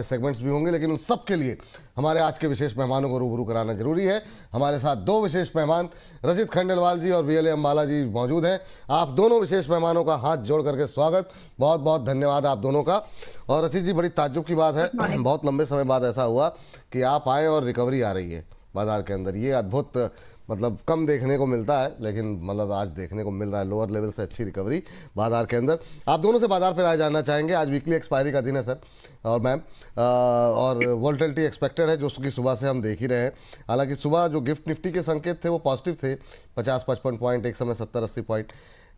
Segments भी होंगे, लेकिन उन सब के लिए हमारे आज के विशेष मेहमानों को रूबरू कराना जरूरी है। हमारे साथ दो विशेष मेहमान रचित खंडेलवाल जी और वीएलए अंबाला जी मौजूद हैं। आप दोनों विशेष मेहमानों का हाथ जोड़ करके स्वागत, बहुत बहुत धन्यवाद आप दोनों का। और रचित जी, बड़ी ताज्जुब की बात है, बहुत लंबे समय बाद ऐसा हुआ कि आप आए और रिकवरी आ रही है बाजार के अंदर। ये अद्भुत, मतलब कम देखने को मिलता है, लेकिन मतलब आज देखने को मिल रहा है लोअर लेवल से अच्छी रिकवरी बाजार के अंदर। आप दोनों से बाजार पर राय जानना चाहेंगे। आज वीकली एक्सपायरी का दिन है सर और मैम, और वोलेटिलिटी एक्सपेक्टेड है जो कि सुबह से हम देख ही रहे हैं। हालांकि सुबह जो गिफ्ट निफ्टी के संकेत थे वो पॉजिटिव थे, 50-55 पॉइंट, एक समय 70-80 पॉइंट।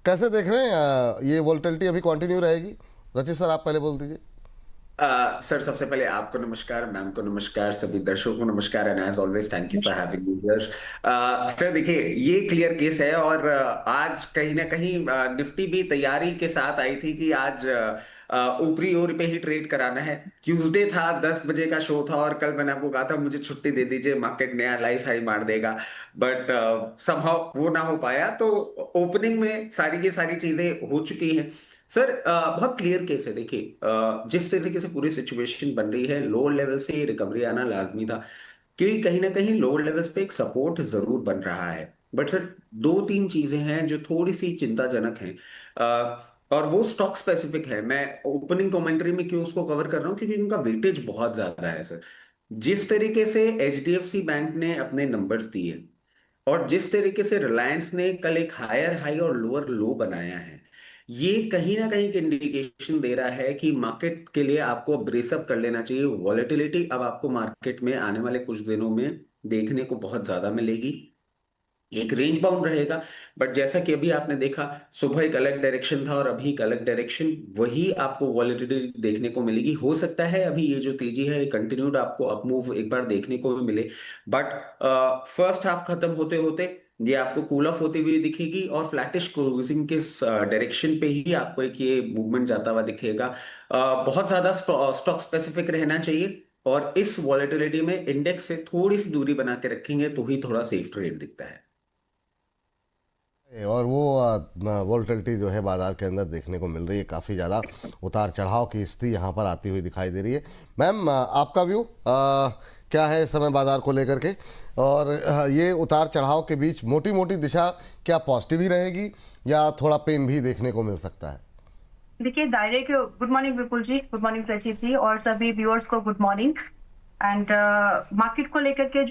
कैसे देख रहे हैं ये वोलेटिलिटी अभी कंटिन्यू रहेगी? रचित सर, आप पहले बोल दीजिए। सर, सबसे पहले आपको नमस्कार, मैम को नमस्कार, सभी दर्शकों को नमस्कार, and as always thank you for having me here. Sir देखिए, ये क्लियर केस है और आज कहीं ना कहीं निफ्टी भी तैयारी के साथ आई थी कि आज ऊपरी ओर पे ही ट्रेड कराना है। ट्यूसडे था, 10 बजे का शो था और कल मैंने आपको कहा था मुझे छुट्टी दे दीजिए, मार्केट नया लाइफ हाई मार देगा, बट समहाउ वो ना हो पाया। तो ओपनिंग में सारी की सारी चीजें हो चुकी हैं। सर बहुत क्लियर केस है। देखिए जिस तरीके से पूरी सिचुएशन बन रही है, लोअर लेवल से रिकवरी आना लाजमी था, क्योंकि कहीं ना कहीं लोअर लेवल्स पे एक सपोर्ट जरूर बन रहा है। बट सर, दो तीन चीजें हैं जो थोड़ी सी चिंताजनक हैं, और वो स्टॉक स्पेसिफिक है। मैं ओपनिंग कमेंट्री में क्यों उसको कवर कर रहा हूँ, क्योंकि उनका वेटेज बहुत ज्यादा है सर। जिस तरीके से एचडीएफसी बैंक ने अपने नंबर्स दिए और जिस तरीके से रिलायंस ने कल एक हायर हाई और लोअर लो बनाया है, ये कहीं ना कहीं एक इंडिकेशन दे रहा है कि मार्केट के लिए आपको ब्रेसअप कर लेना चाहिए। वॉलेटिलिटी अब आपको मार्केट में आने वाले कुछ दिनों में देखने को बहुत ज्यादा मिलेगी। एक रेंज बाउंड रहेगा, बट जैसा कि अभी आपने देखा, सुबह एक अलग डायरेक्शन था और अभी एक अलग डायरेक्शन, वही आपको वॉलेटिलिटी देखने को मिलेगी। हो सकता है अभी ये जो तेजी है कंटिन्यूड आपको अप मूव एक बार देखने को भी मिले, बट फर्स्ट हाफ खत्म होते होते ये आपको कूल ऑफ होती हुई दिखेगी और फ्लैटिश क्लोजिंग के डायरेक्शन पे ही आपको एक ये मूवमेंट जाता हुआ दिखेगा। बहुत ज्यादा स्टॉक स्पेसिफिक रहना चाहिए और इस वॉलेटिलिटी में इंडेक्स से थोड़ी सी दूरी बना के रखेंगे तो ही थोड़ा सेफ ट्रेड दिखता है। और वो वोलेटिलिटी जो है बाजार के अंदर देखने को मिल रही है, काफ़ी ज़्यादा उतार चढ़ाव की स्थिति यहाँ पर आती हुई दिखाई दे रही है। मैम, आपका व्यू क्या है इस समय बाजार को लेकर के? और ये उतार चढ़ाव के बीच मोटी मोटी दिशा क्या पॉजिटिव ही रहेगी या थोड़ा पेन भी देखने को मिल सकता है? देखिए, दायरे के गुड मॉर्निंग विपुल जी, गुड मॉर्निंग प्रचीत जी, और सभी व्यूअर्स को गुड मॉर्निंग। एंड मार्केट को लेकर के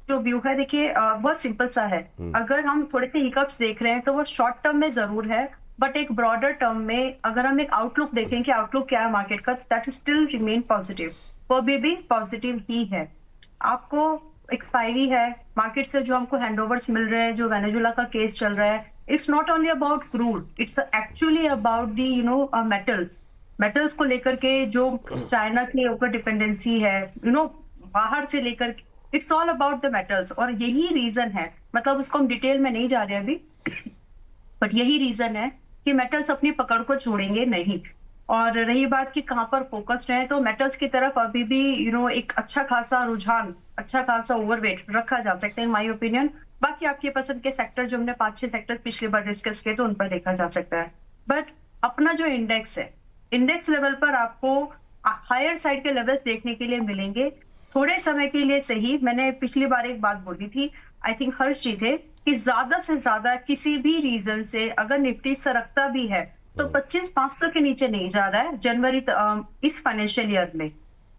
जो व्यू है, देखिए बहुत सिंपल सा है। अगर हम थोड़े से हिकअप्स देख रहे हैं तो वो शॉर्ट टर्म में जरूर है, बट एक ब्रॉडर टर्म में अगर हम एक आउटलुक देखें कि आउटलुक क्या है मार्केट का, दैट स्टिल रिमेन पॉजिटिव। वो भी पॉजिटिव ही है। आपको एक्सपायरी है, मार्केट से जो हमको हैंडओवर्स मिल रहे हैं, जो वेनेजुला का केस चल रहा है, it's not only about crude, it's actually about the metals को लेकर के जो चाइना के ऊपर डिपेंडेंसी है, बाहर से लेकर, it's all about the metals. और यही रीजन है, मतलब उसको हम डिटेल में नहीं जा रहे अभी, बट यही रीजन है कि मेटल्स अपनी पकड़ को छोड़ेंगे नहीं। और रही बात कि कहां पर फोकस्ड है, तो मेटल्स की तरफ अभी भी एक अच्छा खासा रुझान, अच्छा खासा ओवरवेट रखा जा सकता है इन माय ओपिनियन। बाकी आपकी पसंद के सेक्टर जो हमने 5-6 सेक्टर्स पिछली बार डिस्कस किए तो उन पर देखा जा सकता है। बट अपना जो इंडेक्स है, इंडेक्स लेवल पर आपको हायर साइड के लेवल्स देखने के लिए मिलेंगे थोड़े समय के लिए सही। मैंने पिछली बार एक बात बोली थी, आई थिंक हर्ष जी थे, कि ज्यादा से ज्यादा किसी भी रीजन से अगर निफ्टी सरकता भी है तो 25,500 के नीचे नहीं जा रहा है जनवरी इस फाइनेंशियल ईयर में।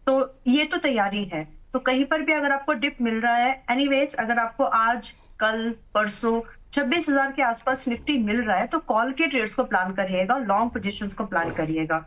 तो ये तो तैयारी है। तो कहीं पर भी अगर आपको डिप मिल रहा है, एनीवेज अगर आपको आज कल परसों 26,000 के आसपास निफ्टी मिल रहा है तो कॉल के ट्रेड्स को प्लान करिएगा, लॉन्ग पोजीशंस को प्लान करिएगा।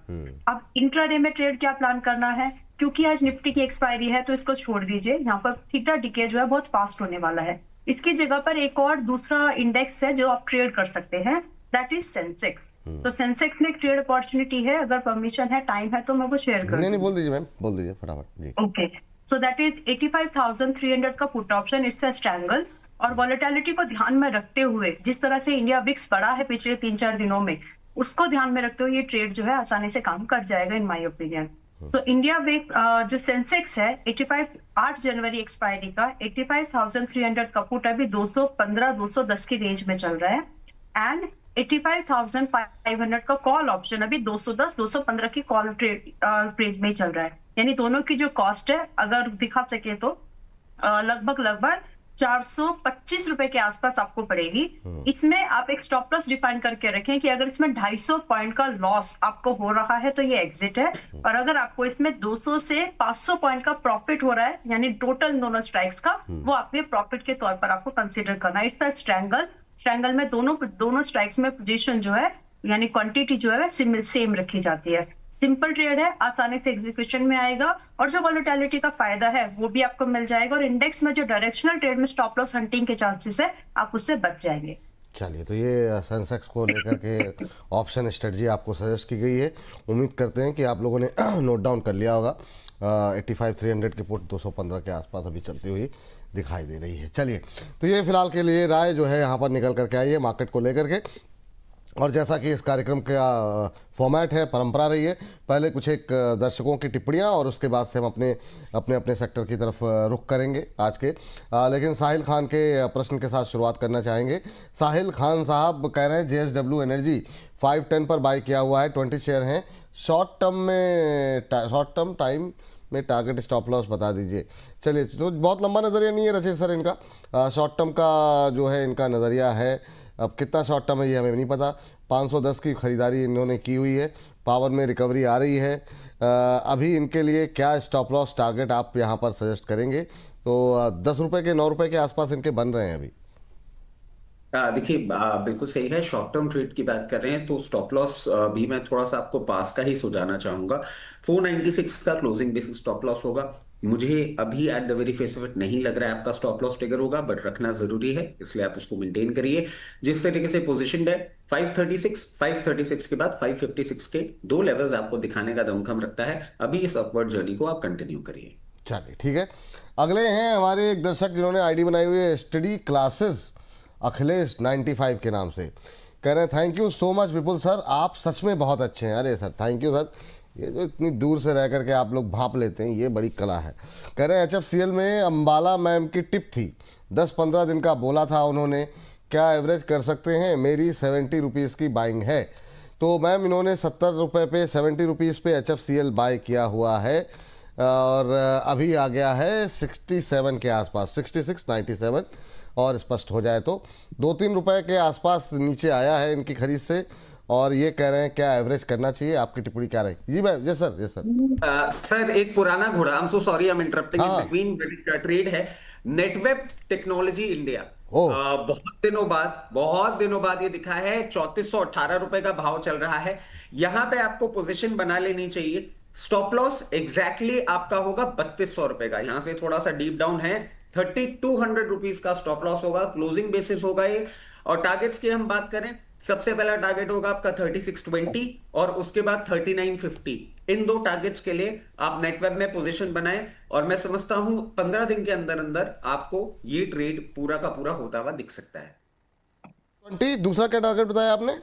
अब इंट्राडे में ट्रेड क्या प्लान करना है, क्योंकि आज निफ्टी की एक्सपायरी है तो इसको छोड़ दीजिए। यहाँ पर थीटा डिके जो है बहुत फास्ट होने वाला है। इसकी जगह पर एक और दूसरा इंडेक्स है जो आप ट्रेड कर सकते हैं, दैट इज सेंसेक्स। तो सेंसेक्स में एक ट्रेड अपॉर्चुनिटी है, अगर परमिशन है, टाइम है तो मैं वो शेयर कर। नहीं, बोल दीजिए मैम, बोल दीजिए फटाफट जी। ओके, सो दैट इज 85,300 का put option, it's a strangle. और वॉलेटिलिटी को ध्यान में रखते हुए, जिस तरह से इंडिया विक्स बढ़ा है पिछले 3-4 दिनों में, उसको ध्यान में रखते हुए ये ट्रेड जो है आसानी से काम कर जाएगा in my opinion. So India जो सेंसेक्स है 8 जनवरी एक्सपायरी का 85,300 का पुट अभी 215-210 की रेंज में चल रहा है, एंड 85,500 का कॉल ऑप्शन अभी 210-215 की कॉल ट्रेड में चल रहा है। यानी दोनों की जो कॉस्ट है अगर दिखा सके तो लगभग 425 रुपए के आसपास आपको पड़ेगी। इसमें आप एक स्टॉप लॉस डिफाइन करके रखें कि अगर इसमें 250 पॉइंट का लॉस आपको हो रहा है तो ये एग्जिट है, और अगर आपको इसमें 200 से 500 पॉइंट का प्रॉफिट हो रहा है यानी टोटल दोनों स्ट्राइक्स का, वो आपके प्रॉफिट के तौर पर आपको कंसिडर करना है। इट्स स्ट्रैंगल में दोनों स्ट्राइक्स में पोजीशन जो है यानी क्वांटिटी जो है सेम रखी जाती है। सिंपल ट्रेड है, आसानी से एग्जीक्यूशन में आएगा, और जो वॉलेटिलिटी का फायदा है वो भी आपको मिल जाएगा, और इंडेक्स में जो डायरेक्शनल ट्रेड में स्टॉप लॉस हंटिंग के चांसेस है आप उससे बच जाएंगे। चलिए, तो ये सेंसेक्स को लेकर के ऑप्शन स्ट्रेटजी आपको सजेस्ट की गई है। उम्मीद करते हैं कि आप लोगों ने नोट डाउन कर लिया होगा। 85,300 की पुट 215 के आसपास अभी चलती हुई दिखाई दे रही है। चलिए, तो ये फिलहाल के लिए राय जो है यहाँ पर निकल करके आई है मार्केट को लेकर के। और जैसा कि इस कार्यक्रम का फॉर्मेट है, परंपरा रही है, पहले कुछ एक दर्शकों की टिप्पणियां और उसके बाद से हम अपने सेक्टर की तरफ रुख करेंगे आज के। लेकिन साहिल खान के प्रश्न के साथ शुरुआत करना चाहेंगे। साहिल खान साहब कह रहे हैं JSW एनर्जी 510 पर बाई किया हुआ है, 20 शेयर हैं, शॉर्ट टर्म टाइम में टारगेट स्टॉप लॉस बता दीजिए। चलिए, तो बहुत लंबा नज़रिया नहीं है रशीद सर इनका, शॉर्ट टर्म का जो है इनका नज़रिया है। अब कितना शॉर्ट टर्म है ये हमें नहीं पता। 510 की खरीदारी इन्होंने की हुई है, पावर में रिकवरी आ रही है। अभी इनके लिए क्या स्टॉप लॉस टारगेट आप यहाँ पर सजेस्ट करेंगे? तो 10 रुपये के 9 रुपये के आसपास इनके बन रहे हैं अभी। देखिए, बिल्कुल सही है। शॉर्ट टर्म ट्रेड की बात कर रहे हैं तो स्टॉप लॉस भी मैं थोड़ा सा आपको पास का ही सुझाना चाहूंगा। 496 का क्लोजिंग बेसिस स्टॉप लॉस होगा। मुझे अभी at the very face of it नहीं लग रहा है आपका स्टॉप लॉस ट्रिगर होगा, बट रखना जरूरी है, इसलिए आप उसको मेंटेन करिए। जिस तरीके से पोजीशन है 536 के बाद 556 के दो लेवल्स आपको दिखाने का दमखम रखता है। अभी इस अपवर्ड जर्नी को आप कंटिन्यू करिए। चलिए, ठीक है। अगले हैं हमारे एक दर्शक जिन्होंने आईडी बनाई हुई है स्टडी क्लासेस, अखिलेश 95 के नाम से। कह रहे हैं thank you so much Vipul sir, आप सच में बहुत अच्छे हैं। अरे सर, थैंक यू सर। ये जो इतनी दूर से रह करके आप लोग भाप लेते हैं, ये बड़ी कला है। कह रहे हैं HFCL में अंबाला मैम की टिप थी, 10-15 दिन का बोला था उन्होंने, क्या एवरेज कर सकते हैं? मेरी 70 रुपीज़ की बाइंग है। तो मैम इन्होंने 70 रुपये पे 70 रुपीज़ पे HFCL बाय किया हुआ है, और अभी आ गया है 67 के आसपास, 66.97, और स्पष्ट हो जाए तो 2-3 रुपए के आसपास नीचे आया है इनकी खरीद से। और ये कह रहे हैं क्या एवरेज करना चाहिए? आपकी टिप्पणी क्या रही? जी भाई, जी सर, जी सर। सर, एक पुराना घोड़ा, I am so sorry, I am interrupting in हाँ। बिटवीन, ट्रेड है नेटवेब टेक्नोलॉजी इंडिया। बहुत दिनों बाद ये दिखा है 3418 रुपए का भाव चल रहा है। यहां पे आपको पोजीशन बना लेनी चाहिए। स्टॉप लॉस एग्जैक्टली आपका होगा 3200 रुपए का। यहां से थोड़ा सा डीप डाउन है, 3200 रुपीज का स्टॉप लॉस होगा, क्लोजिंग बेसिस होगा ये। और टारगेट्स की हम बात करें, सबसे पहला टारगेट होगा आपका 3620 और उसके बाद 3950। इन दो टारगेट्स के लिए आप नेटवेब में पोजीशन बनाएं, और मैं समझता हूं 15 दिन के अंदर अंदर आपको ये ट्रेड पूरा का पूरा होता हुआ दिख सकता है। 20, दूसरा क्या टारगेट बताया आपने?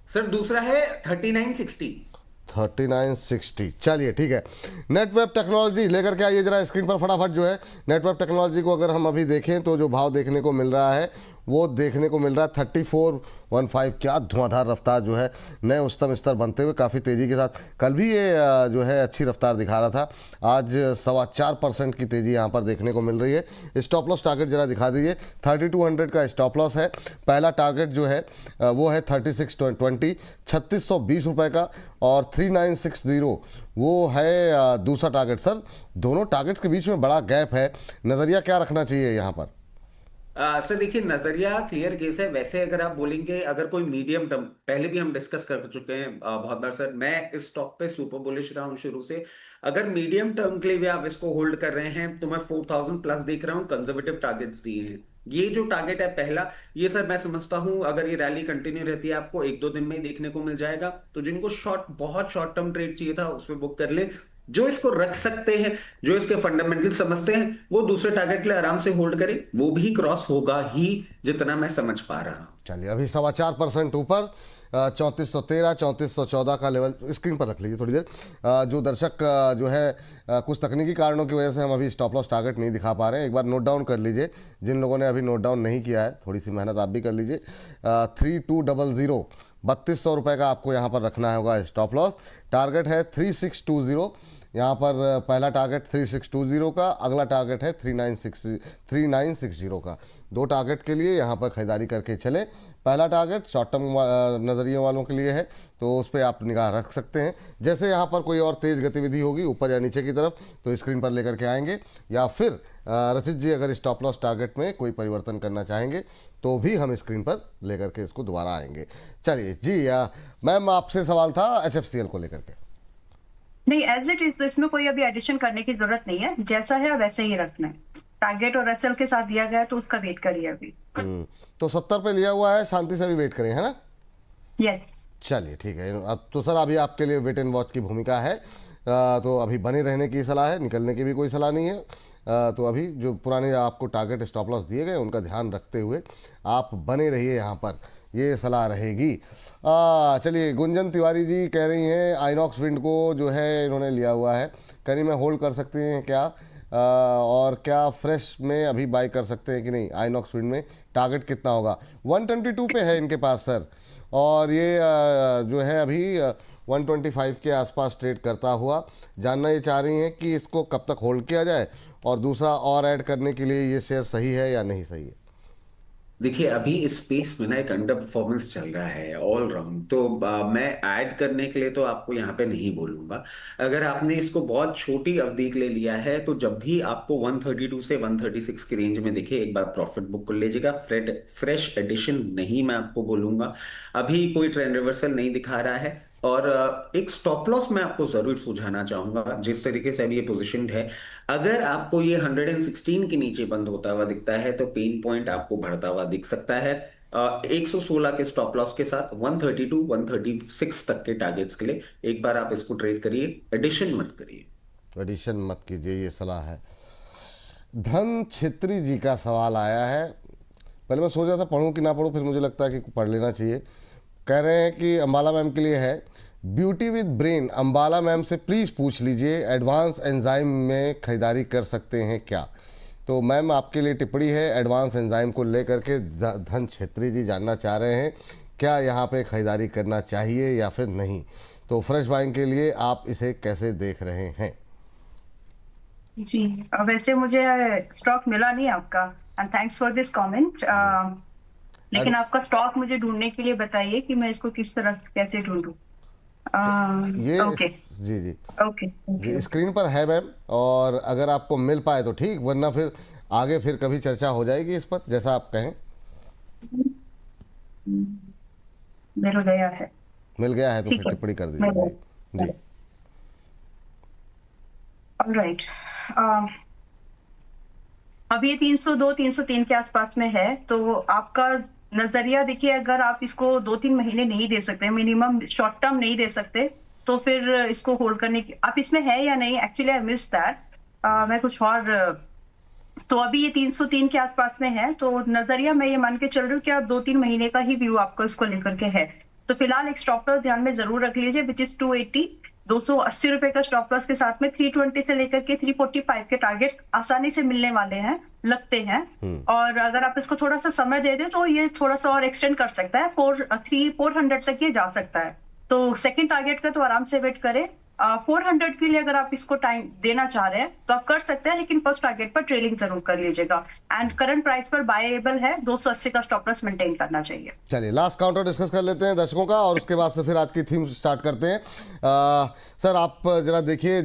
सर, दूसरा है 3960। 3960। चलिए, ठीक है। नेटवेब टेक्नोलॉजी लेकर के आइए जरा स्क्रीन पर फटाफट। जो है नेटवेब टेक्नोलॉजी को अगर हम अभी देखें तो जो भाव देखने को मिल रहा है वो देखने को मिल रहा है 3415। क्या धुआंधार रफ्तार जो है, नए उच्चतम स्तर बनते हुए काफ़ी तेज़ी के साथ। कल भी ये जो है अच्छी रफ्तार दिखा रहा था, आज 4.25% की तेज़ी यहाँ पर देखने को मिल रही है। स्टॉप लॉस टारगेट जरा दिखा दीजिए। 3200 का स्टॉप लॉस है। पहला टारगेट जो है वो है 3620, 3620 रुपये का, और 3960 वो है दूसरा टारगेट। सर, दोनों टारगेट्स के बीच में बड़ा गैप है, नज़रिया क्या रखना चाहिए यहाँ पर? सर देखिए, नजरिया क्लियर केस है। वैसे अगर आप बोलेंगे, अगर कोई मीडियम टर्म, पहले भी हम डिस्कस कर चुके हैं बहुत बार सर, मैं इस स्टॉक पे सुपर बुलिश रहा हूं शुरू से। अगर मीडियम टर्म के लिए भी आप इसको होल्ड कर रहे हैं तो मैं 4000 प्लस देख रहा हूं। कंजर्वेटिव टारगेट्स दिए हैं। ये जो टारगेट है पहला, ये सर मैं समझता हूं अगर ये रैली कंटिन्यू रहती है आपको 1-2 दिन में ही देखने को मिल जाएगा। तो जिनको बहुत शॉर्ट टर्म ट्रेड चाहिए था उसमें बुक कर ले। जो इसको रख सकते हैं, जो इसके फंडामेंटल समझते हैं, वो दूसरे टारगेट के लिए आराम से होल्ड करें। वो भी क्रॉस होगा ही, जितना मैं समझ पा रहा हूं। चलिए, अभी 4.25% ऊपर 3413, 3414 का लेवल स्क्रीन पर रख लीजिए थोड़ी देर। जो दर्शक जो है कुछ तकनीकी कारणों की वजह से हम अभी स्टॉप लॉस टारगेट नहीं दिखा पा रहे हैं, एक बार नोट डाउन कर लीजिए। जिन लोगों ने अभी नोट डाउन नहीं किया है, थोड़ी सी मेहनत आप भी कर लीजिए। 3200 3200 रुपये का आपको यहाँ पर रखना होगा स्टॉप लॉस। टारगेट है 3620, यहाँ पर पहला टारगेट 3620 का, अगला टारगेट है 3960 का। दो टारगेट के लिए यहाँ पर खरीदारी करके चले। पहला टारगेट शॉर्ट टर्म नज़रिए वालों के लिए है, तो उस पर आप निगाह रख सकते हैं। जैसे यहाँ पर कोई और तेज़ गतिविधि होगी ऊपर या नीचे की तरफ तो स्क्रीन पर लेकर के आएंगे, या फिर रचित जी अगर स्टॉप लॉस टारगेट में कोई परिवर्तन करना चाहेंगे तो भी हम स्क्रीन पर लेकर के इसको दोबारा आएंगे। चलिए जी, मैम आपसे सवाल था HFCL को लेकर के। नहीं, एज इट इज, इसमें कोई अभी एडिशन करने की जरूरत नहीं है, जैसा है वैसे ही रखना है। टारगेट और एसएल के साथ दिया गया है तो उसका वेट करिए अभी। तो 70 पे लिया हुआ है, शांति से भी वेट करें, है ना? यस। चलिए ठीक है। अब तो सर अभी आपके लिए वेट एंड वॉच की भूमिका है, तो अभी बने रहने की सलाह है, निकलने की भी कोई सलाह नहीं है। तो अभी जो पुराने आपको टारगेट स्टॉप लॉस दिए गए उनका ध्यान रखते हुए आप बने रहिए यहाँ पर, ये सलाह रहेगी। चलिए, गुंजन तिवारी जी कह रही हैं आइनॉक्स विंड को जो है इन्होंने लिया हुआ है, कह रही मैं होल्ड कर सकते हैं क्या, और क्या फ्रेश में अभी बाय कर सकते हैं कि नहीं? आइनॉक्स विंड में टारगेट कितना होगा? 122 पे है इनके पास सर, और ये जो है अभी 125 के आसपास ट्रेड करता हुआ। जानना ये चाह रही हैं कि इसको कब तक होल्ड किया जाए, और दूसरा और ऐड करने के लिए ये शेयर सही है या नहीं सही है? देखिए, अभी इस स्पेस में ना एक अंडर परफॉर्मेंस चल रहा है ऑल राउंड, तो मैं ऐड करने के लिए तो आपको यहाँ पे नहीं बोलूंगा। अगर आपने इसको बहुत छोटी अवधि के लिए लिया है तो जब भी आपको 132 से 136 की रेंज में दिखे एक बार प्रॉफिट बुक कर लीजिएगा। फ्रेश एडिशन नहीं मैं आपको बोलूंगा, अभी कोई ट्रेंड रिवर्सल नहीं दिखा रहा है। और एक स्टॉप लॉस मैं आपको जरूर सुझाना चाहूंगा, जिस तरीके से अभी ये पोजीशनड है। अगर आपको ये 116 के नीचे बंद होता हुआ दिखता है तो पेन पॉइंट आपको बढ़ता हुआ दिख सकता है। 116 के स्टॉप लॉस के साथ 132 136 तक के टारगेट्स के लिए एक बार आप इसको ट्रेड करिए, एडिशन मत करिए। एडिशन मत कीजिए, ये सलाह है। धन छेत्री जी का सवाल आया है, पहले मैं सोचा था पढ़ूं कि ना पढ़ूं, फिर मुझे लगता है कि पढ़ लेना चाहिए। कह रहे हैं कि अंबाला मैम के लिए है, beauty with brain Ambala ma'am से प्लीज़ पूछ लीजिए एडवांस एंजाइम में खरीदारी कर सकते हैं क्या? तो मैम आपके लिए टिप्पणी है एडवांस एंजाइम को लेकर के। धन छेत्री जी जानना चाह रहे हैं क्या यहाँ पे खरीदारी करना चाहिए या फिर नहीं, तो फ्रेश बाइंग के लिए आप इसे कैसे देख रहे हैं? जी, वैसे मुझे स्टॉक मिला नहीं आपका, and thanks for this comment. लेकिन आपका स्टॉक मुझे ढूंढने के लिए बताइए कि मैं इसको किस तरह कैसे ढूंढूं। ये ओके जी जी ओके जी स्क्रीन पर है मैम, और अगर आपको मिल पाए तो ठीक, वरना फिर आगे फिर कभी चर्चा हो जाएगी इस पर, जैसा आप कहें। मिल गया है। मिल गया है तो ठीक फिर है, टिप्पणी कर मिल दीजिए गया। जी। ऑलराइट, अब ये 302 303 के आसपास में है, तो आपका नजरिया देखिए, अगर आप इसको 2-3 महीने नहीं दे सकते, मिनिमम शॉर्ट टर्म नहीं दे सकते, तो फिर इसको होल्ड करने की आप इसमें है या नहीं? एक्चुअली आई मिस दैट, मैं कुछ और। तो अभी ये 303 के आसपास में है, तो नजरिया मैं ये मान के चल रही हूँ कि आप 2-3 महीने का ही व्यू आपको इसको लेकर के है। तो फिलहाल एक स्टॉप लॉस ध्यान में जरूर रख लीजिए, विच इज 280, 280 रुपए का स्टॉप लॉस के साथ में 320 से लेकर के 345 के टारगेट्स आसानी से मिलने वाले हैं, लगते हैं। और अगर आप इसको थोड़ा सा समय दे दें तो ये थोड़ा सा और एक्सटेंड कर सकता है, 400 तक ये जा सकता है। तो सेकंड टारगेट का तो आराम से वेट करें। 400 के लिए अगर आप इसको टाइम देना चाह रहे हैं तो आप कर सकते हैं, लेकिन फर्स्ट टारगेट पर ट्रेलिंग जरूर कर लीजिएगा। एंड करंट प्राइस पर बायएबल है, 280 का स्टॉप लॉस मेंटेन करना चाहिए। चलिए लास्ट काउंटर डिस्कस कर लेते हैं दर्शकों का, और उसके बाद से फिर आज की थीम स्टार्ट करते हैं। सर आप जरा देखिए,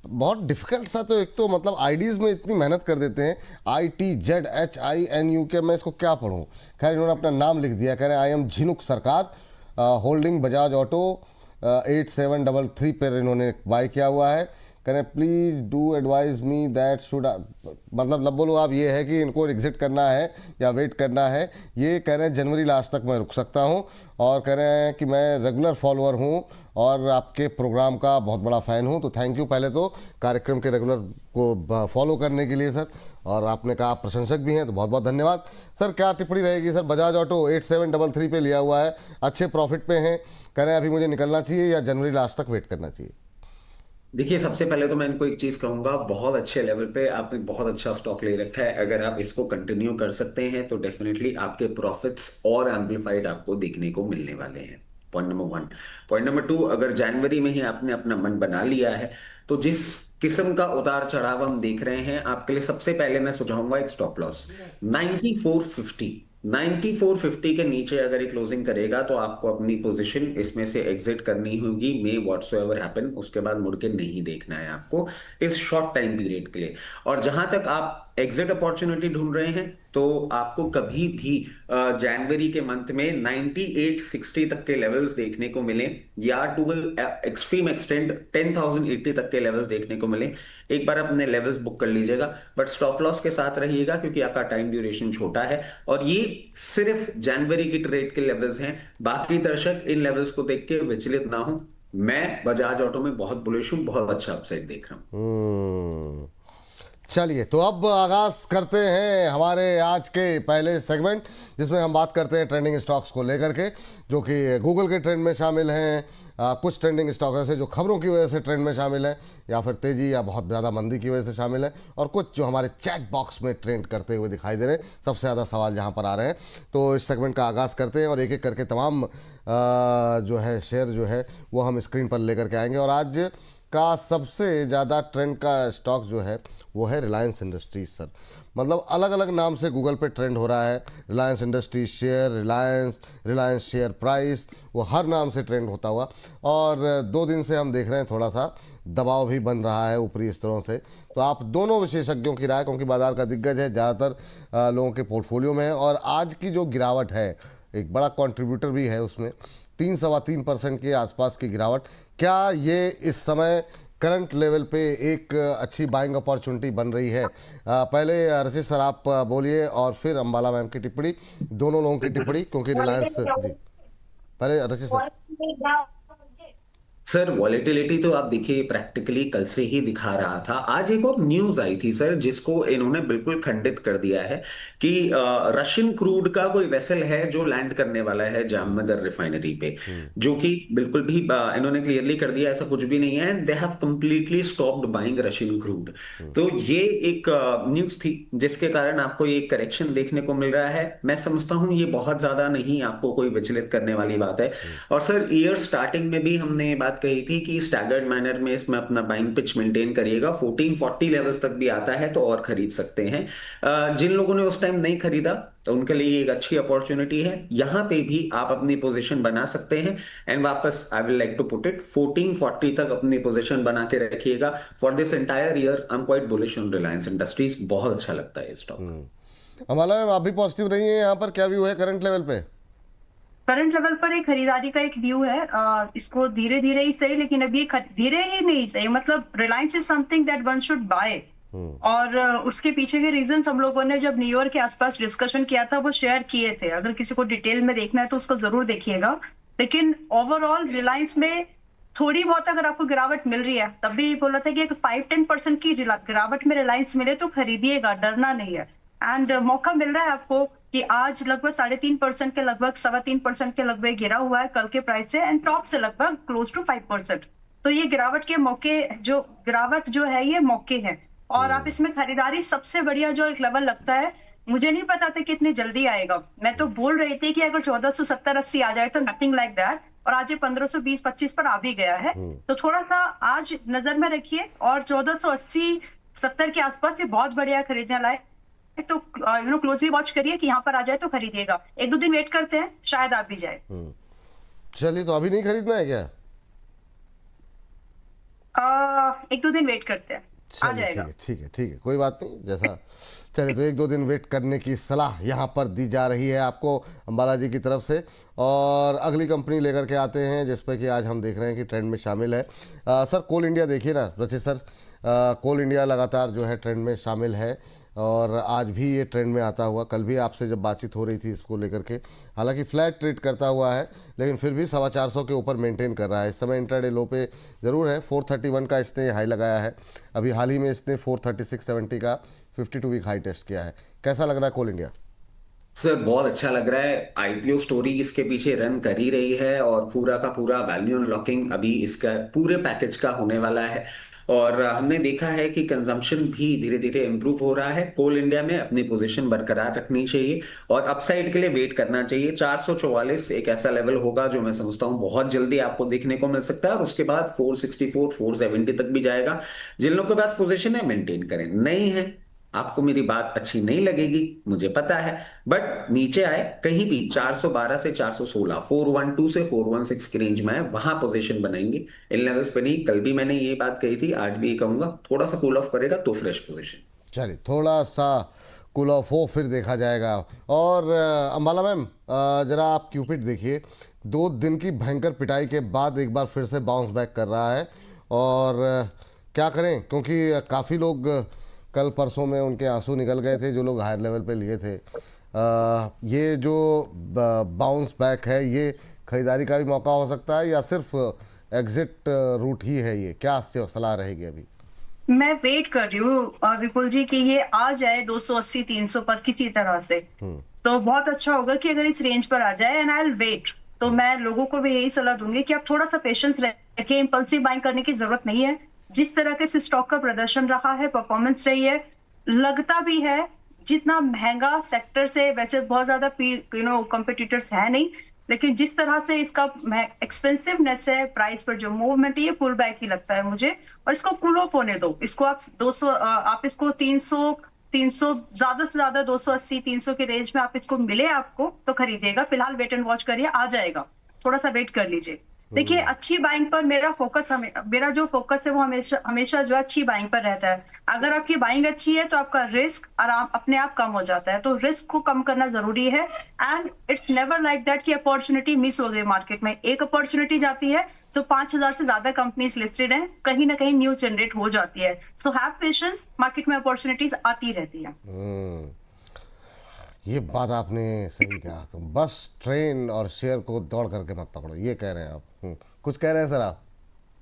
बहुत डिफिकल्ट सा, तो एक तो मतलब आईडीज में इतनी मेहनत कर देते हैं, ITZHINU के, मैं इसको क्या पढ़ूँ? खैर इन्होंने अपना नाम लिख दिया, कह रहे हैं आई एम झिनुक सरकार, होल्डिंग बजाज ऑटो, 8733 पर इन्होंने बाय किया हुआ है। कह रहे हैं please do advise me that should, मतलब लब बोलो आप, ये है कि इनको एग्जिट करना है या वेट करना है। ये कह रहे हैं जनवरी लास्ट तक मैं रुक सकता हूँ, और कह रहे हैं कि मैं रेगुलर फॉलोअर हूँ और आपके प्रोग्राम का बहुत बड़ा फ़ैन हूँ। तो थैंक यू पहले तो कार्यक्रम के रेगुलर को फॉलो करने के लिए सर, और आपने कहा आप प्रशंसक भी हैं तो बहुत बहुत धन्यवाद। सर क्या टिप्पणी रहेगी सर? बजाज ऑटो 8733 पे लिया हुआ है, अच्छे प्रॉफिट पे हैं, कह रहे हैं अभी मुझे निकलना चाहिए या जनवरी लास्ट तक वेट करना चाहिए? देखिए, सबसे पहले तो मैं इनको एक चीज कहूंगा, बहुत अच्छे लेवल पे आपने बहुत अच्छा स्टॉक ले रखा है। अगर आप इसको कंटिन्यू कर सकते हैं तो डेफिनेटली आपके प्रॉफिट्स और एम्पलीफाइड आपको देखने को मिलने वाले हैं। Point number 1। पॉइंट नंबर 2, अगर जनवरी में ही आपने अपना मन बना लिया है तो जिस किस्म का उतार चढ़ाव हम देख रहे हैं, आपके लिए सबसे पहले मैं सुझाऊंगा एक स्टॉप लॉस 9450। 9450 के नीचे अगर ये क्लोजिंग करेगा तो आपको अपनी पोजीशन इसमें से एग्जिट करनी होगी। मे व्हाटसोएवर हैपन, उसके बाद मुड़ के नहीं देखना है आपको इस शॉर्ट टाइम पीरियड के लिए। और जहां तक आप एग्जिट अपॉर्चुनिटी ढूंढ रहे हैं तो आपको कभी भी जनवरी के मंथ में 9860 तक के लेवल्स देखने को मिले या टू एक्सट्रीम एक्सटेंड 10,080 तक के लेवल्स देखने को मिले, एक बार अपने लेवल्स बुक कर लीजिएगा। बट स्टॉप लॉस के साथ रहिएगा क्योंकि आपका टाइम ड्यूरेशन छोटा है और ये सिर्फ जनवरी की ट्रेड के लेवल्स हैं। बाकी दर्शक इन लेवल्स को देख के विचलित ना हो। मैं बजाज ऑटो में बहुत बुलिश हूं, बहुत अच्छा अपसाइड देख रहा हूं। चलिए तो अब आगाज करते हैं हमारे आज के पहले सेगमेंट, जिसमें हम बात करते हैं ट्रेंडिंग स्टॉक्स को लेकर के, जो कि गूगल के ट्रेंड में शामिल हैं। कुछ ट्रेंडिंग स्टॉक ऐसे जो खबरों की वजह से ट्रेंड में शामिल हैं या फिर तेज़ी या बहुत ज़्यादा मंदी की वजह से शामिल हैं, और कुछ जो हमारे चैट बॉक्स में ट्रेंड करते हुए दिखाई दे रहे हैं। सबसे ज़्यादा सवाल जहां पर आ रहे हैं, तो इस सेगमेंट का आगाज़ करते हैं और एक एक करके तमाम जो है शेयर जो है वो हम स्क्रीन पर लेकर के आएंगे। और आज का सबसे ज़्यादा ट्रेंड का स्टॉक जो है वो है रिलायंस इंडस्ट्रीज सर। मतलब अलग अलग नाम से गूगल पे ट्रेंड हो रहा है। Reliance industries share, Reliance share price, वो हर नाम से ट्रेंड होता हुआ, और 2 दिन से हम देख रहे हैं थोड़ा सा दबाव भी बन रहा है ऊपरी स्तरों से। तो आप दोनों विशेषज्ञों की राय, क्योंकि बाजार का दिग्गज है, ज़्यादातर लोगों के पोर्टफोलियो में है, और आज की जो गिरावट है एक बड़ा कंट्रीब्यूटर भी है उसमें, 3-3.25% के आसपास की गिरावट। क्या ये इस समय करंट लेवल पे एक अच्छी बाइंग अपॉर्चुनिटी बन रही है? पहले रशीद सर आप बोलिए और फिर अंबाला मैम की टिप्पणी, दोनों लोगों की टिप्पणी, क्योंकि रिलायंस जी। पहले रशीद सर। सर वॉलेटिलिटी तो आप देखिए प्रैक्टिकली कल से ही दिखा रहा था। आज एक और न्यूज आई थी सर जिसको इन्होंने बिल्कुल खंडित कर दिया है कि रशियन क्रूड का कोई वेसल है जो लैंड करने वाला है जामनगर रिफाइनरी पे, जो कि बिल्कुल भी इन्होंने क्लियरली कर दिया ऐसा कुछ भी नहीं है। They have completely stopped buying Russian crude. तो ये एक न्यूज थी जिसके कारण आपको ये करेक्शन देखने को मिल रहा है। मैं समझता हूं ये बहुत ज्यादा नहीं आपको कोई विचलित करने वाली बात है। और सर ईयर स्टार्टिंग में भी हमने बात कही थी कि स्टैगर्ड मैनर में इसमें अपना बाइंग पिच मेंटेन करिएगा। 1440 लेवल्स तक भी आता है तो और खरीद सकते हैं। जिन लोगों ने उस टाइम नहीं खरीदा तो उनके लिए एक अच्छी अपॉर्चुनिटी है। यहां पे भी आप अपनी पोजीशन बना सकते हैं। एंड वापस I will like to put it 1440 तक अपनी पोजीशन बना के रखिएगा। For this entire year I am quite bullish on Reliance Industries. बहुत अच्छा लगता है स्टॉक। अमाला मैम आप भी पॉजिटिव रही हैं, यहाँ पर क्या व्यू है करंट लेवल पे? करंट लेवल पर एक खरीदारी का एक व्यू है। इसको धीरे धीरे ही सही, लेकिन अभी धीरे ही नहीं सही, मतलब Reliance is something that one should buy. और उसके पीछे के रीजंस हम लोगों ने जब न्यू ईयर के आसपास डिस्कशन किया था वो शेयर किए थे। अगर किसी को डिटेल में देखना है तो उसको जरूर देखिएगा। लेकिन ओवरऑल रिलायंस में थोड़ी बहुत अगर आपको गिरावट मिल रही है, तब भी बोला था कि 5-10% की गिरावट में रिलायंस मिले तो खरीदिएगा, डरना नहीं है। एंड मौका मिल रहा है आपको कि आज लगभग 3.5% के लगभग 3.25% के लगभग गिरा हुआ है कल के प्राइस से, एंड टॉप से लगभग क्लोज टू 5%। तो ये गिरावट के मौके, जो गिरावट जो है ये मौके हैं, और आप इसमें खरीदारी सबसे बढ़िया जो एक लेवल लगता है। मुझे नहीं पता था कि इतनी जल्दी आएगा। मैं तो बोल रही थी कि अगर 1470-80 आ जाए तो नथिंग लाइक दैट, और आज ये 1520-25 पर आ भी गया है। तो थोड़ा सा आज नजर में रखिए, और 1480-70 के आसपास ये बहुत बढ़िया खरीदने लायक, तो क्लोजली वॉच करिए कि यहाँ पर आ जाए तो खरीदिएगा। 1-2 दिन वेट करते हैं, शायद आ भी जाए। चलिए तो अभी नहीं खरीदना है क्या? 1-2 दिन वेट करते हैं, आ जाएगा। ठीक है, कोई बात नहीं, जैसा चलिए तो 1-2 दिन वेट करने की सलाह यहाँ पर दी जा रही है आपको अंबाला जी की तरफ से। और अगली कंपनी लेकर के आते हैं जिस पर कि आज हम देख रहे हैं कि ट्रेंड में शामिल है। सर कोल इंडिया देखिए ना रचित सर, कोल इंडिया लगातार जो है ट्रेंड में शामिल है और आज भी ये ट्रेंड में आता हुआ, कल भी आपसे जब बातचीत हो रही थी इसको लेकर के, हालांकि फ्लैट ट्रेड करता हुआ है लेकिन फिर भी 450 के ऊपर मेंटेन कर रहा है। इस समय इंट्राडे लो पे ज़रूर है, 431 का इसने हाई लगाया है। अभी हाल ही में इसने 436.70 का 52 वीक हाई टेस्ट किया है। कैसा लग रहा है कोल इंडिया? सर बहुत अच्छा लग रहा है। आईपीओ स्टोरी इसके पीछे रन कर ही रही है और पूरा का पूरा वैल्यू अनलॉकिंग अभी इसका पूरे पैकेज का होने वाला है। और हमने देखा है कि कंजम्पशन भी धीरे धीरे इंप्रूव हो रहा है। कोल इंडिया में अपनी पोजीशन बरकरार रखनी चाहिए और अपसाइड के लिए वेट करना चाहिए। 444 एक ऐसा लेवल होगा जो मैं समझता हूँ बहुत जल्दी आपको देखने को मिल सकता है, और उसके बाद 464 470 तक भी जाएगा। जिन लोगों के पास पोजीशन है मेंटेन करें, नहीं है आपको मेरी बात अच्छी नहीं लगेगी, मुझे पता है, बट नीचे आए कहीं भी 412 से 416, 412 से 416 की रेंज में है, वहां पोजीशन बनाएंगे। इन लेवल्स पे नहीं। कल भी मैंने ये बात कही थी, आज भी ये कहूंगा, थोड़ा सा कूल ऑफ करेगा तो फ्रेश पोजीशन। चलिए थोड़ा सा कूल ऑफ हो फिर देखा जाएगा। और अंबाला मैम, जरा आप क्यूपिड देखिए, 2 दिन की भयंकर पिटाई के बाद एक बार फिर से बाउंस बैक कर रहा है। और क्या करें, क्योंकि काफ़ी लोग कल परसों में उनके आंसू निकल गए थे जो लोग हायर लेवल पे लिए थे। ये जो बाउंस बैक है ये खरीदारी का भी मौका हो सकता है या सिर्फ एग्जिट रूट ही है? ये क्या सलाह रहेगी अभी? मैं वेट कर रही हूँ विपुल जी कि ये आ जाए 280 300 पर किसी तरह से, तो बहुत अच्छा होगा कि अगर इस रेंज पर आ जाए, एंड आई विल वेट। तो मैं लोगों को भी यही सलाह दूंगी कि आप थोड़ा सा पेशेंस रखें, इंपल्सिव बाइंग करने की जरूरत नहीं है। जिस तरह के स्टॉक का प्रदर्शन रहा है, परफॉर्मेंस रही है, लगता भी है जितना महंगा सेक्टर से, वैसे बहुत ज्यादा कॉम्पिटिटर्स है नहीं, लेकिन जिस तरह से इसका एक्सपेंसिवनेस है, प्राइस पर जो मूवमेंट है, ये पुल बैक ही लगता है मुझे। और इसको कूल ऑफ होने दो, इसको आप 200, आप इसको 300 ज्यादा से ज्यादा 280 300 के रेंज में आप इसको मिले आपको तो खरीदिएगा। फिलहाल वेट एंड वॉच करिए, आ जाएगा, थोड़ा सा वेट कर लीजिए। देखिए अच्छी बाइंग पर मेरा जो फोकस है वो हमेशा जो है अच्छी बाइंग पर रहता है। अगर आपकी बाइंग अच्छी है तो आपका रिस्क आराम अपने आप कम हो जाता है, तो रिस्क को कम करना जरूरी है। And it's never like that कि अपॉर्चुनिटी मिस हो गई मार्केट में। एक अपॉर्चुनिटी जाती है तो 5000 से ज्यादा कंपनीज लिस्टेड हैं, कहीं ना कहीं न्यू जनरेट हो जाती है। सो हैव पेशेंस, मार्केट में अपॉर्चुनिटीज आती रहती है। ये बात आपने सही कहा। तुम बस ट्रेन और शेयर को दौड़ करके मत पकड़ो, ये कह रहे हैं आप। कुछ कह रहे हैं सर आप?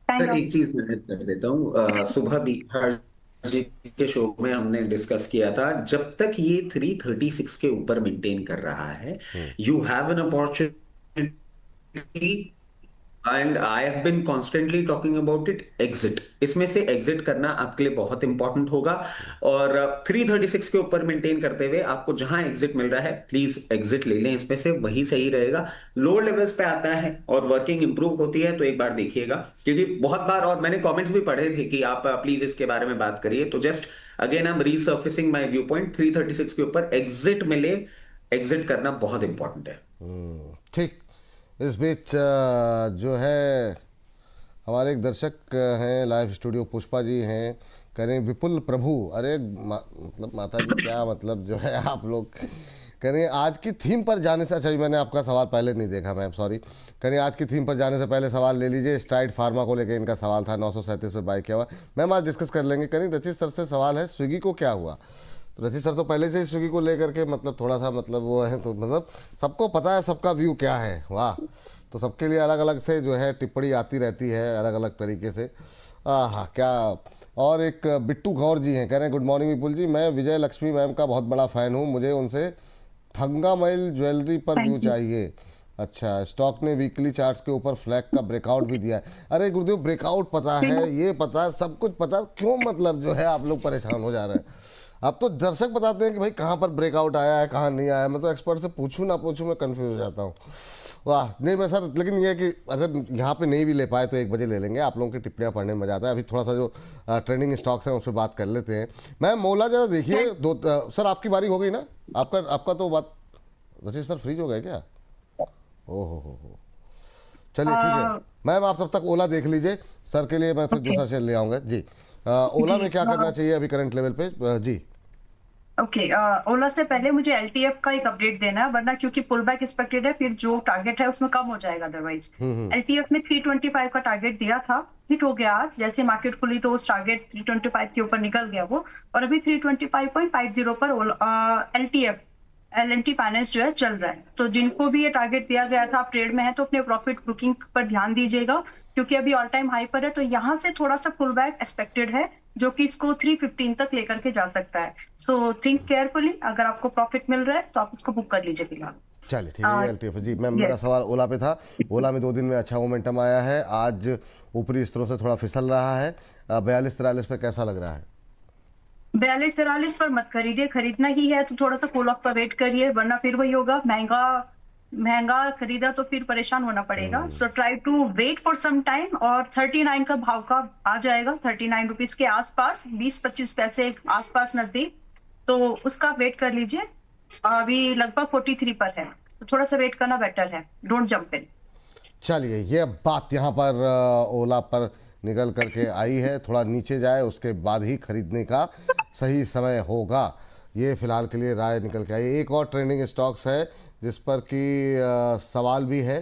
सर एक चीज मैं कर देता हूँ, सुबह भी हर जी के शो में हमने डिस्कस किया था, जब तक ये 336 के ऊपर मेंटेन कर रहा है, you have an opportunity. And I have been constantly talking about it, exit. इसमें से एग्जिट करना आपके लिए बहुत इंपॉर्टेंट होगा। और 336 के ऊपर मेंटेन करते हुए आपको जहां एग्जिट मिल रहा है प्लीज एग्जिट ले लें, इसमें से वही सही रहेगा। लोअर लेवल्स पे आता है और वर्किंग इंप्रूव होती है तो एक बार देखिएगा, क्योंकि बहुत बार, और मैंने कमेंट्स भी पढ़े थे कि आप प्लीज इसके बारे में बात करिए, तो just again I am रीसर्फेसिंग my view point. 336 के ऊपर एग्जिट मिले, एग्जिट करना बहुत इंपॉर्टेंट है। ठीक। इस बीच जो है हमारे एक दर्शक हैं लाइव स्टूडियो, पुष्पा जी हैं, कह रहे हैं विपुल प्रभु। अरे मतलब माता जी क्या मतलब जो है आप लोग कह रहे हैं आज की थीम पर जाने से, अच्छा मैंने आपका सवाल पहले नहीं देखा मैम, सॉरी। कह रहे हैं आज की थीम पर जाने से पहले सवाल ले लीजिए। स्ट्राइड फार्मा को लेकर इनका सवाल था, 937 पे बाय किया हुआ। मैम आज डिस्कस कर लेंगे। कह रही रचित सर से सवाल है, स्विगी को क्या हुआ? रचित सर तो पहले से ही स्विगी को लेकर के मतलब थोड़ा सा मतलब वो है, तो मतलब सबको पता है सबका व्यू क्या है। वाह, तो सबके लिए अलग अलग से जो है टिप्पणी आती रहती है अलग अलग तरीके से। हाँ क्या। और एक बिट्टू गौर जी हैं, कह रहे हैं गुड मॉर्निंग विपुल जी, मैं विजय लक्ष्मी मैम का बहुत बड़ा फ़ैन हूँ, मुझे उनसे थंगामाइल ज्वेलरी पर व्यू चाहिए। अच्छा, स्टॉक ने वीकली चार्ट्स के ऊपर फ्लैग का ब्रेकआउट भी दिया है। अरे गुरुदेव, ब्रेकआउट पता है, ये पता है, सब कुछ पता, क्यों मतलब जो है आप लोग परेशान हो जा रहे हैं? अब तो दर्शक बताते हैं कि भाई कहाँ पर ब्रेकआउट आया है कहाँ नहीं आया। मैं तो एक्सपर्ट से पूछूं ना पूछूं मैं कंफ्यूज हो जाता हूँ। वाह, नहीं मैं सर, लेकिन ये है कि अगर यहाँ पे नहीं भी ले पाए तो 1 बजे ले लेंगे। आप लोगों की टिप्पणियाँ पढ़ने में मजा आता है। अभी थोड़ा सा जो ट्रेंडिंग स्टॉक्स हैं उस पर बात कर लेते हैं। मैम मोला जरा देखिए सर आपकी बारी हो गई ना? आपका तो बात रचित सर फ्रीज हो गए क्या? हो चलिए ठीक है मैम, आप तब तक ओला देख लीजिए, सर के लिए मैं फिर दूसरा शेयर ले आऊँगा जी। ओला में क्या करना चाहिए अभी करंट लेवल पे जी? ओके, ओला से पहले मुझे एलटीएफ का एक अपडेट देना है, वरना क्योंकि पुल बैक एक्सपेक्टेड है, फिर जो टारगेट है उसमें कम हो जाएगा अदरवाइज। एलटीएफ ने 325 का टारगेट दिया था, हिट हो गया आज। जैसे मार्केट खुली तो उस टारगेट 325 के ऊपर निकल गया वो, और अभी 325.50 पर एलटीएफ एल&टी फाइनेंस जो है चल रहा है। तो जिनको भी ये टारगेट दिया गया था, आप ट्रेड में है तो अपने प्रॉफिट बुकिंग पर ध्यान दीजिएगा, क्योंकि अभी ऑल टाइम हाई पर है। तो यहाँ से थोड़ा सा पुल बैक एक्सपेक्टेड है, जो कि इसको 315 तक लेकर के जा सकता है। सो थिंक केयरफुली, अगर आपको प्रॉफिट मिल रहा है तो आप उसको बुक कर लीजिए फिलहाल। चलिए ठीक है एलटीएफ जी। मैम मेरा सवाल ओला पे था। ओला में 2 दिन में अच्छा मोमेंटम आया है, आज ऊपरी स्तरों से थोड़ा फिसल रहा है। 42-43 पे कैसा लग रहा है? 42-43 पर मत खरीदिए, खरीदना ही है तो थोड़ा सा कूल ऑफ पर वेट करिए, वरना फिर वही होगा, महंगा महंगा खरीदा तो फिर परेशान होना पड़ेगा। So try to wait for some time, और 39 का भाव का आ जाएगा, 39 रुपीज के आसपास, 20-25 पैसे आसपास नजदीक, तो उसका वेट कर लीजिए। अभी लगभग 43 पर है, तो थोड़ा सा वेट करना बेटर है, डोंट जंप इन। चलिए, ये बात यहाँ पर ओला पर निकल करके आई है, थोड़ा नीचे जाए उसके बाद ही खरीदने का सही समय होगा, ये फिलहाल के लिए राय निकल के आई। एक और ट्रेंडिंग स्टॉक्स है जिस पर कि सवाल भी है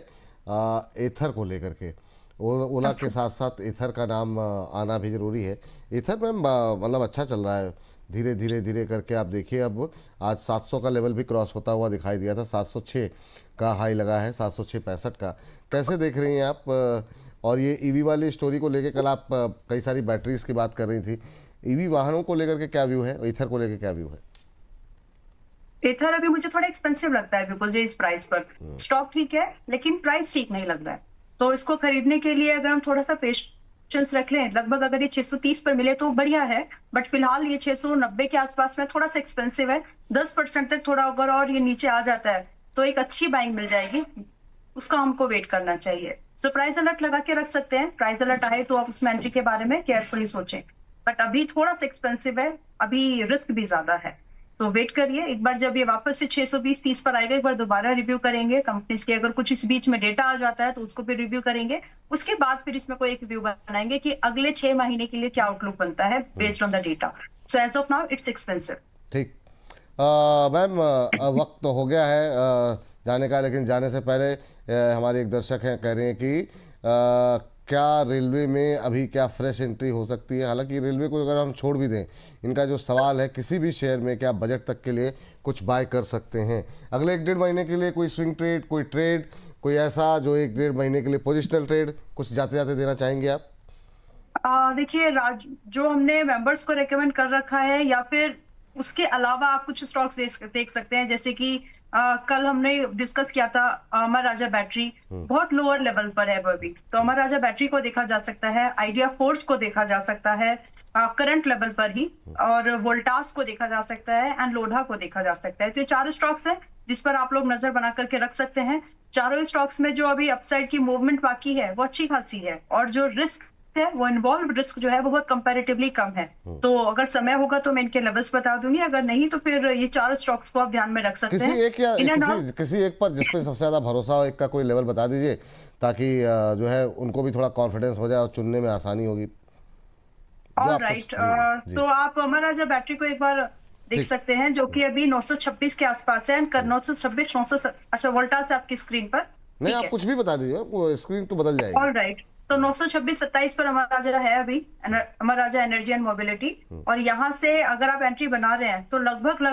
एथर को लेकर के। ओला के साथ साथ एथर का नाम आना भी ज़रूरी है। एथर में मतलब अच्छा चल रहा है, धीरे धीरे धीरे करके आप देखिए, अब आज 700 का लेवल भी क्रॉस होता हुआ दिखाई दिया था, 706 का हाई लगा है, 706.65 का। कैसे देख रही हैं आप? और ये ईवी वाली स्टोरी को लेके कल आप कई सारी बैटरीज की बात कर रही थी, ईवी वाहनों को लेकर के क्या व्यू है, एथर को लेकर क्या व्यू है? एथर अभी मुझे थोड़ा एक्सपेंसिव लगता है बिल्कुल जी, इस प्राइस पर। स्टॉक ठीक है लेकिन प्राइस ठीक नहीं लग रहा है, तो इसको खरीदने के लिए अगर हम थोड़ा सा पेशेंस रख लें, लगभग अगर ये 630 पर मिले तो बढ़िया है, बट फिलहाल ये 690 के आसपास में थोड़ा सा एक्सपेंसिव है। 10% तक थोड़ा अगर और ये नीचे आ जाता है तो एक अच्छी बाइंग मिल जाएगी, उसका हमको वेट करना चाहिए। सो प्राइस अलर्ट लगा के रख सकते हैं, प्राइस अलर्ट आए तो आप उसमें एंट्री के बारे में केयरफुली सोचें, बट अभी थोड़ा सा एक्सपेंसिव है, अभी रिस्क भी ज्यादा है, तो वेट करिए। एक बार जब ये वापस से 620-30 पर आएगा, एक बार दोबारा रिव्यू करेंगे कंपनीज के, अगर कुछ इस बीच में डेटा आ जाता है तो उसको भी रिव्यू करेंगे, उसके बाद फिर इसमें कोई एक व्यू बनाएंगे कि अगले 6 महीने के लिए क्या आउटलुक बनता है based on the data. So as of now it's expensive. ठीक, मैम वक्त तो हो गया है जाने का, लेकिन जाने से पहले हमारे एक दर्शक हैं, कह रहे हैं कि क्या रेलवे में अभी क्या फ्रेश एंट्री हो सकती है? हालांकि रेलवे को अगर हम छोड़ भी दें, इनका जो सवाल है किसी भी शेयर में क्या बजट तक के लिए कुछ बाय कर सकते हैं अगले 1-1.5 महीने के लिए? कोई स्विंग ट्रेड, कोई ट्रेड, कोई ऐसा जो 1-1.5 महीने के लिए पोजिशनल ट्रेड, कुछ जाते जाते देना चाहेंगे आप? देखिए, जो हमने मेंबर्स को रेकमेंड कर रखा है, या फिर उसके अलावा आप कुछ स्टॉक्स देख सकते हैं, जैसे कि कल हमने डिस्कस किया था अमर राजा बैटरी, बहुत लोअर लेवल पर है वो अभी, तो अमर राजा बैटरी को देखा जा सकता है, आइडिया फोर्ज को देखा जा सकता है करंट लेवल पर ही, और वोल्टास को देखा जा सकता है, एंड लोढ़ा को देखा जा सकता है। तो ये 4 स्टॉक्स हैं जिस पर आप लोग नजर बना करके रख सकते हैं। चारों स्टॉक्स में जो अभी अपसाइड की मूवमेंट बाकी है वो अच्छी खासी है, और जो रिस्क है वो इन्वॉल्व रिस्क जो है वो बहुत कंपैरेटिवली कम है। तो अगर समय होगा तो मैं इनके लेवल्स बता दूंगी, अगर नहीं तो फिर ये 4 स्टॉक्स को आप ध्यान में रख सकते हैं। किसी एक पर जिस पे सबसे ज्यादा भरोसा हो, एक का कोई लेवल बता दीजिए, ताकि जो है उनको भी थोड़ा कॉन्फिडेंस हो जाए और चुनने में आसानी होगी। ऑलराइट, तो आप अमर राजा बैटरी को एक बार देख सकते हैं, जो कि अभी 926 के आसपास है, 926, 900। अच्छा, वोल्टास आपकी स्क्रीन पर नहीं, आप कुछ भी बता दीजिए, स्क्रीन तो बदल जाएगी। ऑलराइट, तो 926-27 पर अमर राजा है अभी, अमर राजा एनर्जी एंड मोबिलिटी, और यहाँ से अगर आप एंट्री बना रहे हैं तो लगभग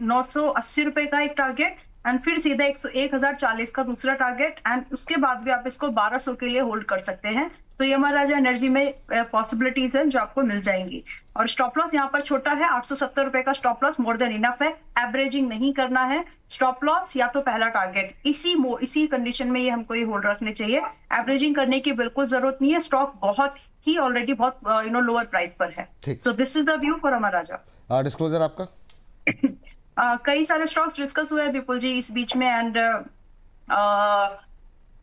980 रुपए का एक टारगेट, एंड फिर सीधा 1040 का दूसरा टारगेट, एंड उसके बाद भी आप इसको 1200 के लिए होल्ड कर सकते हैं। तो ये अमर राजा एनर्जी में पॉसिबिलिटीज हैं जो आपको मिल जाएंगी। और स्टॉप लॉस यहाँ पर छोटा है, 870 रुपए का stop loss more than enough है, एवरेजिंग नहीं करना है। स्टॉप लॉस या तो पहला टारगेट, इसी कंडीशन में ये हमको ये होल्ड रखने चाहिए, एवरेजिंग करने की बिल्कुल जरूरत नहीं है। स्टॉक बहुत ही ऑलरेडी बहुत लोअर प्राइस पर है। So this is the view for Amar Raja. Disclosure आपका? कई सारे स्टॉक्स डिस्कस हुए हैं विपुल जी इस बीच में, एंड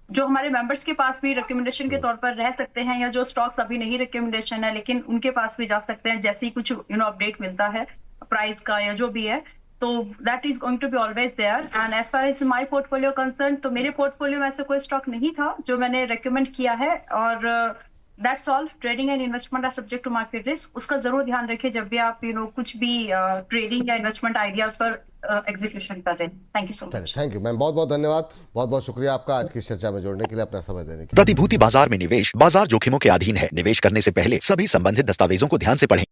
जो हमारे मेंबर्स के पास भी रिकमेंडेशन के तौर पर रह सकते हैं, या जो स्टॉक्स अभी नहीं रिकमेंडेशन है लेकिन उनके पास भी जा सकते हैं, जैसे ही कुछ अपडेट मिलता है प्राइस का या जो भी है, तो that is going to be always there. And as far as my portfolio concern, तो मेरे पोर्टफोलियो में ऐसा कोई स्टॉक नहीं था जो मैंने रिकमेंड किया है, और that's all. Trading and investment are subject to market risk, उसका जरूर ध्यान रखिए जब भी आप कुछ भी ट्रेडिंग या इन्वेस्टमेंट आइडियाज पर एग्जीक्यूशन कर रहे हैं। Thank you so much. Thank you ma'am, बहुत बहुत धन्यवाद, बहुत बहुत शुक्रिया आपका आज की चर्चा में जोड़ने के लिए, अपना समय देने के लिए। प्रतिभूति बाजार में निवेश बाजार जोखिमों के अधीन है। निवेश करने से पहले सभी संबंधित दस्तावेजों को ध्यान से पढ़ें।